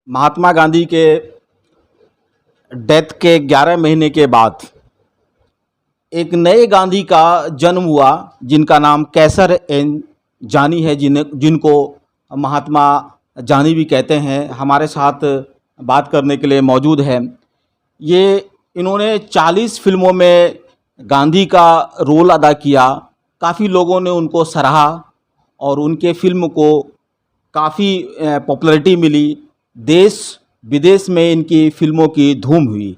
महात्मा गांधी के डेथ के 11 महीने के बाद एक नए गांधी का जन्म हुआ जिनका नाम कैसर एन जानी है, जिनको महात्मा जानी भी कहते हैं। हमारे साथ बात करने के लिए मौजूद है। ये इन्होंने 40 फिल्मों में गांधी का रोल अदा किया। काफ़ी लोगों ने उनको सराहा और उनके फिल्म को काफ़ी पॉपुलैरिटी मिली। देश विदेश में इनकी फिल्मों की धूम हुई।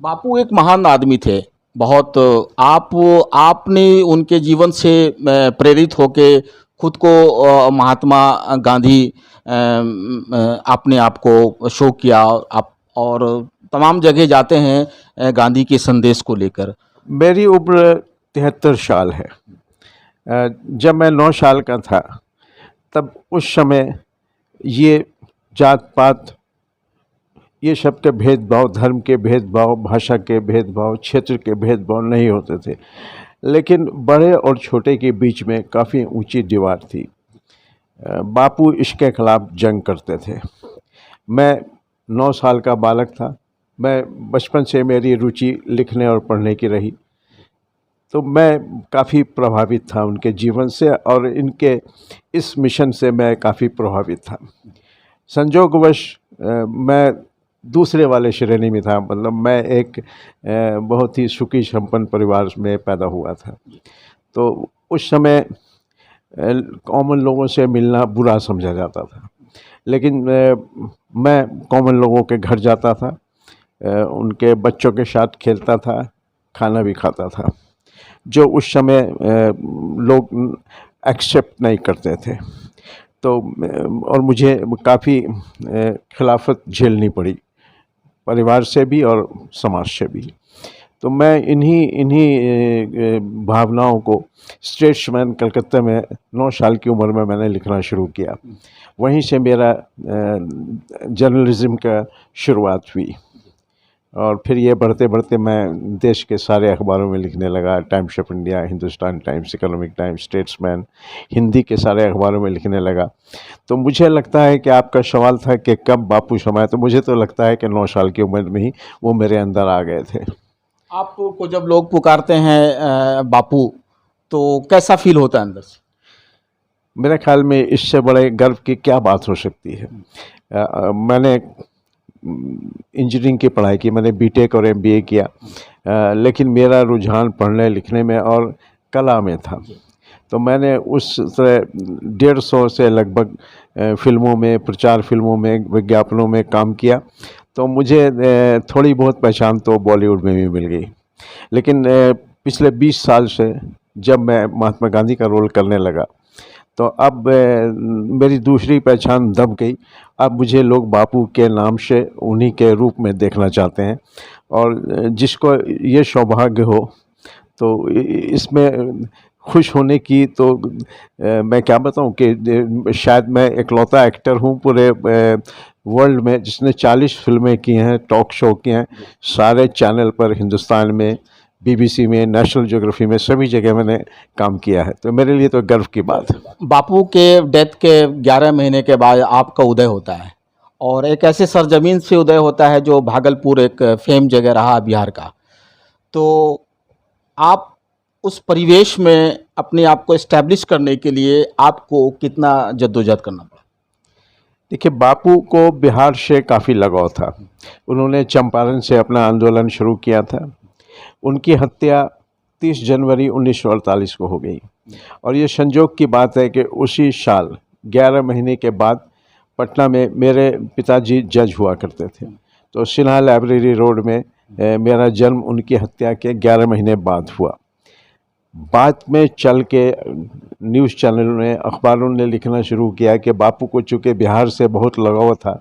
बापू एक महान आदमी थे बहुत। आपने उनके जीवन से प्रेरित होके खुद को महात्मा गांधी अपने आप को शो किया। आप और तमाम जगह जाते हैं गांधी के संदेश को लेकर। मेरी उम्र 73 साल है। जब मैं 9 साल का था तब उस समय ये जात पात, ये सब के भेदभाव, धर्म के भेदभाव, भाषा के भेदभाव, क्षेत्र के भेदभाव नहीं होते थे। लेकिन बड़े और छोटे के बीच में काफ़ी ऊंची दीवार थी। बापू इसके खिलाफ जंग करते थे। मैं 9 साल का बालक था। मैं बचपन से मेरी रुचि लिखने और पढ़ने की रही, तो मैं काफ़ी प्रभावित था उनके जीवन से और इनके इस मिशन से मैं काफ़ी प्रभावित था। संजोगवश मैं दूसरे वाले श्रेणी में था, मतलब मैं एक बहुत ही सुखी संपन्न परिवार में पैदा हुआ था। तो उस समय कॉमन लोगों से मिलना बुरा समझा जाता था, लेकिन मैं कॉमन लोगों के घर जाता था, उनके बच्चों के साथ खेलता था, खाना भी खाता था, जो उस समय लोग एक्सेप्ट नहीं करते थे। तो और मुझे काफ़ी खिलाफत झेलनी पड़ी, परिवार से भी और समाज से भी। तो मैं इन्हीं भावनाओं को स्टेट्समैन कलकत्ता में 9 साल की उम्र में मैंने लिखना शुरू किया। वहीं से मेरा जर्नलिज्म का शुरुआत हुई और फिर ये बढ़ते बढ़ते मैं देश के सारे अखबारों में लिखने लगा। Times of India, Hindustan times, economic times, statesman, Hindi के सारे अखबारों में लिखने लगा। तो मुझे लगता है कि आपका सवाल था कि कब बापू समाये, तो मुझे तो लगता है कि 9 साल की उम्र में ही वो मेरे अंदर आ गए थे। आपको जब लोग पुकारते हैं बापू, तो कैसा फील होता है अंदर से? मेरे ख्याल में इससे बड़े गर्व की क्या बात हो सकती है। मैंने इंजीनियरिंग की पढ़ाई की, मैंने बीटेक और एमबीए किया, लेकिन मेरा रुझान पढ़ने लिखने में और कला में था। तो मैंने उस तरह 150 से लगभग फिल्मों में, प्रचार फिल्मों में, विज्ञापनों में काम किया। तो मुझे थोड़ी बहुत पहचान तो बॉलीवुड में भी मिल गई। लेकिन पिछले 20 साल से जब मैं महात्मा गांधी का रोल करने लगा, तो अब मेरी दूसरी पहचान दब गई। अब मुझे लोग बापू के नाम से उन्हीं के रूप में देखना चाहते हैं, और जिसको ये सौभाग्य हो तो इसमें खुश होने की तो मैं क्या बताऊं कि शायद मैं इकलौता एक्टर हूं पूरे वर्ल्ड में जिसने 40 फिल्में की हैं, टॉक शो किए हैं, सारे चैनल पर, हिंदुस्तान में, बीबीसी में, नेशनल ज्योग्राफी में, सभी जगह मैंने काम किया है। तो मेरे लिए तो गर्व की बात है। बापू के डेथ के 11 महीने के बाद आपका उदय होता है, और एक ऐसे सरजमीन से उदय होता है जो भागलपुर एक फेम जगह रहा बिहार का। तो आप उस परिवेश में अपने आप को इस्टेब्लिश करने के लिए आपको कितना जद्दोजहद करना पड़ा? देखिए, बापू को बिहार से काफ़ी लगाव था। उन्होंने चंपारण से अपना आंदोलन शुरू किया था। उनकी हत्या 30 जनवरी 1948 को हो गई, और ये संजोग की बात है कि उसी साल 11 महीने के बाद पटना में मेरे पिताजी जज हुआ करते थे। तो सिन्हा लाइब्रेरी रोड में मेरा जन्म उनकी हत्या के 11 महीने बाद हुआ। बाद में चल के न्यूज़ चैनलों ने, अखबारों ने लिखना शुरू किया कि बापू को चूँकि बिहार से बहुत लगाव था,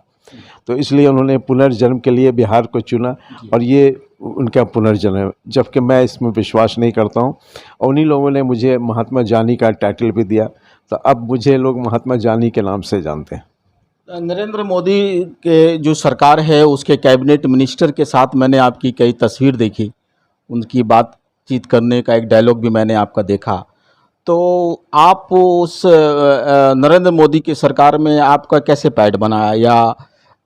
तो इसलिए उन्होंने पुनर्जन्म के लिए बिहार को चुना, और ये उनका पुनर्जन्म है। जबकि मैं इसमें विश्वास नहीं करता हूँ, और उन्हीं लोगों ने मुझे महात्मा जानी का टाइटल भी दिया। तो अब मुझे लोग महात्मा जानी के नाम से जानते हैं। नरेंद्र मोदी के जो सरकार है उसके कैबिनेट मिनिस्टर के साथ मैंने आपकी कई तस्वीर देखी, उनकी बातचीत करने का एक डायलॉग भी मैंने आपका देखा। तो आप उस नरेंद्र मोदी की सरकार में आपका कैसे पैठ बना, या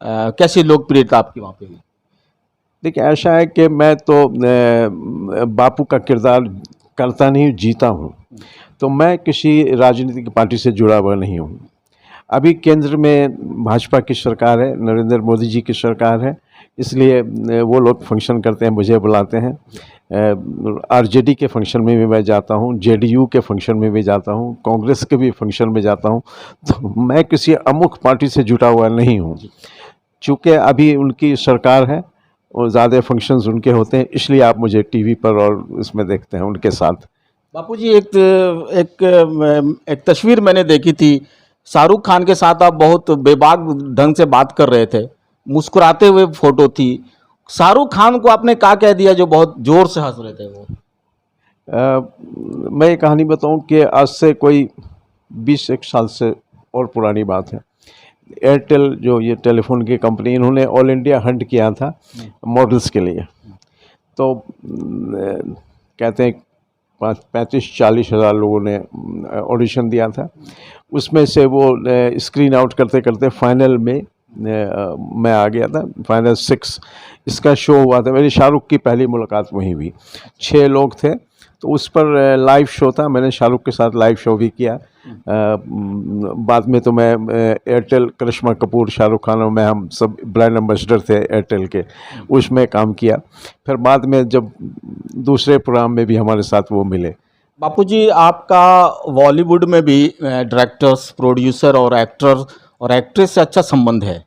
कैसी लोकप्रियता आपकी वहाँ पे हुई? देखिए, ऐसा है कि मैं तो बापू का किरदार करता नहीं, जीता हूँ। तो मैं किसी राजनीतिक पार्टी से जुड़ा हुआ नहीं हूँ। अभी केंद्र में भाजपा की सरकार है, नरेंद्र मोदी जी की सरकार है, इसलिए वो लोग फंक्शन करते हैं, मुझे बुलाते हैं। आरजेडी के फंक्शन में भी मैं जाता हूँ, जेडीयू के फंक्शन में भी जाता हूँ, कांग्रेस के भी फंक्शन में जाता हूँ। तो मैं किसी अमुक पार्टी से जुटा हुआ नहीं हूँ। चूँकि अभी उनकी सरकार है और ज़्यादा फंक्शंस उनके होते हैं, इसलिए आप मुझे टीवी पर और इसमें देखते हैं उनके साथ। बापू जी, एक तस्वीर मैंने देखी थी, शाहरुख खान के साथ आप बहुत बेबाक ढंग से बात कर रहे थे, मुस्कुराते हुए फोटो थी। शाहरुख खान को आपने क्या कह दिया जो बहुत जोर से हंस रहे थे वो? मैं ये कहानी बताऊं कि आज से कोई 20-1 साल से और पुरानी बात है। एयरटेल जो ये टेलीफोन की कंपनी, इन्होंने ऑल इंडिया हंट किया था मॉडल्स के लिए। तो कहते हैं 35-40 हज़ार लोगों ने ऑडिशन दिया था। उसमें से वो स्क्रीन आउट करते करते फाइनल में मैं आ गया था, फाइनल 6 इसका शो हुआ था। मेरी शाहरुख की पहली मुलाकात वहीं हुई। 6 लोग थे, तो उस पर लाइव शो था, मैंने शाहरुख के साथ लाइव शो भी किया। बाद में तो मैं एयरटेल, करिश्मा कपूर, शाहरुख खान और मैं, हम सब ब्रांड एम्बेसडर थे एयरटेल के, उसमें काम किया। फिर बाद में जब दूसरे प्रोग्राम में भी हमारे साथ वो मिले। बापू जी, आपका बॉलीवुड में भी डायरेक्टर्स, प्रोड्यूसर और एक्टर और एक्ट्रेस से अच्छा संबंध है,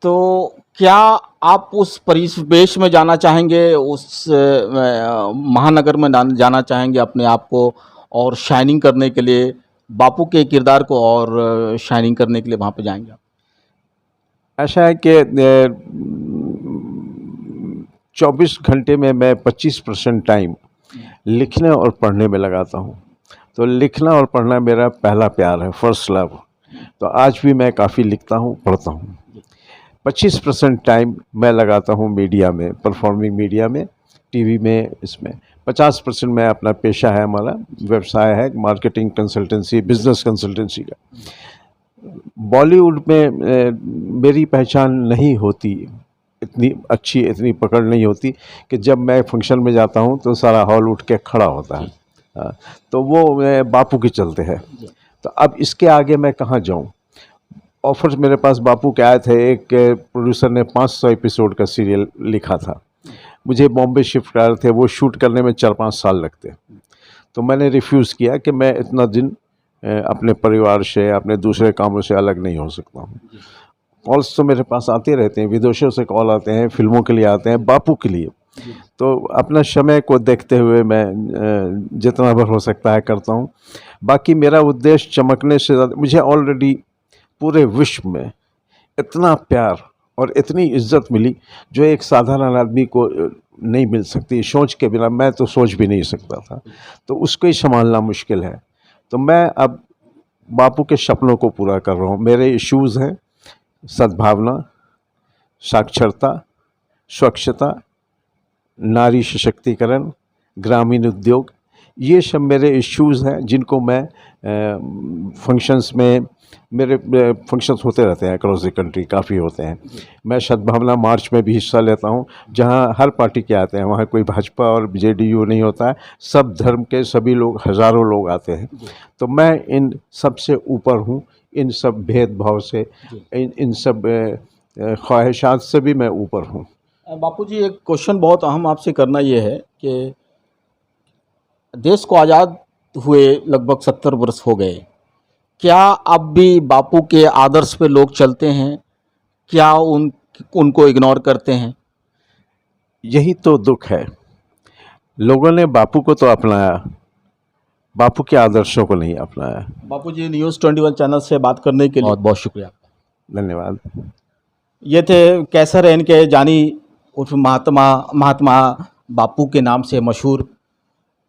तो क्या आप उस परिवेश में जाना चाहेंगे, उस महानगर में जाना चाहेंगे अपने आप को और शाइनिंग करने के लिए, बापू के किरदार को और शाइनिंग करने के लिए वहाँ पे जाएंगे आप? ऐसा है कि 24 घंटे में मैं 25% टाइम लिखने और पढ़ने में लगाता हूँ। तो लिखना और पढ़ना मेरा पहला प्यार है, फर्स्ट लव। तो आज भी मैं काफ़ी लिखता हूँ, पढ़ता हूँ। 25% टाइम मैं लगाता हूँ मीडिया में, परफॉर्मिंग मीडिया में, टीवी में, इसमें। 50% मैं, अपना पेशा है, हमारा व्यवसाय है मार्केटिंग कंसल्टेंसी, बिजनेस कंसल्टेंसी का। बॉलीवुड में मेरी पहचान नहीं होती, इतनी अच्छी, इतनी पकड़ नहीं होती कि जब मैं फंक्शन में जाता हूँ तो सारा हॉल उठ के खड़ा होता है। तो वो बापू के चलते है। तो अब इसके आगे मैं कहाँ जाऊँ? ऑफर्स मेरे पास बापू के आए थे। एक प्रोड्यूसर ने 500 एपिसोड का सीरियल लिखा था, मुझे बॉम्बे शिफ्ट कर रहे थे, वो शूट करने में 4-5 साल लगते। तो मैंने रिफ्यूज़ किया कि मैं इतना दिन अपने परिवार से, अपने दूसरे कामों से अलग नहीं हो सकता हूँ। कॉल्स तो मेरे पास आते रहते हैं, विदेशों से कॉल आते हैं, फिल्मों के लिए आते हैं, बापू के लिए। तो अपना समय को देखते हुए मैं जितना भर हो सकता है करता हूँ। बाकी मेरा उद्देश्य चमकने से ज़्यादा, मुझे ऑलरेडी पूरे विश्व में इतना प्यार और इतनी इज्जत मिली जो एक साधारण आदमी को नहीं मिल सकती। सोच के बिना मैं तो सोच भी नहीं सकता था, तो उसको ही संभालना मुश्किल है। तो मैं अब बापू के सपनों को पूरा कर रहा हूँ। मेरे इश्यूज़ हैं सद्भावना, साक्षरता, स्वच्छता, नारी सशक्तिकरण, ग्रामीण उद्योग, ये सब मेरे इश्यूज़ हैं जिनको मैं फंक्शंस में, मेरे फंक्शंस होते रहते हैं अक्रॉस द कंट्री, काफ़ी होते हैं। मैं सद्भावना मार्च में भी हिस्सा लेता हूँ, जहाँ हर पार्टी के आते हैं, वहाँ कोई भाजपा और जेडीयू नहीं होता है, सब धर्म के सभी लोग, हज़ारों लोग आते हैं। तो मैं इन सब से ऊपर हूँ, इन सब भेदभाव से, इन सब ख्वाहिशात से भी मैं ऊपर हूँ। बापू जी, एक क्वेश्चन बहुत अहम आपसे करना ये है कि देश को आज़ाद हुए लगभग 70 वर्ष हो गए, क्या अब भी बापू के आदर्श पे लोग चलते हैं? क्या उनको इग्नोर करते हैं? यही तो दुख है, लोगों ने बापू को तो अपनाया, बापू के आदर्शों को नहीं अपनाया। बापू जी, न्यूज़ 21 चैनल से बात करने के लिए बहुत बहुत शुक्रिया। धन्यवाद। ये थे कैसर एन के जानी उर्फ महात्मा बापू के नाम से मशहूर।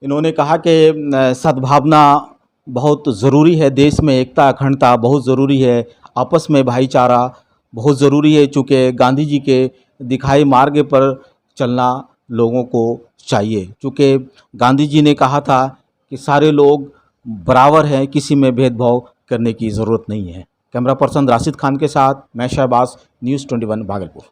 इन्होंने कहा कि सद्भावना बहुत ज़रूरी है, देश में एकता अखंडता बहुत ज़रूरी है, आपस में भाईचारा बहुत ज़रूरी है, चूँकि गांधी जी के दिखाए मार्ग पर चलना लोगों को चाहिए। चूँकि गांधी जी ने कहा था कि सारे लोग बराबर हैं, किसी में भेदभाव करने की ज़रूरत नहीं है। कैमरा पर्सन राशिद खान के साथ मैं शहबाज, न्यूज़ 21 भागलपुर।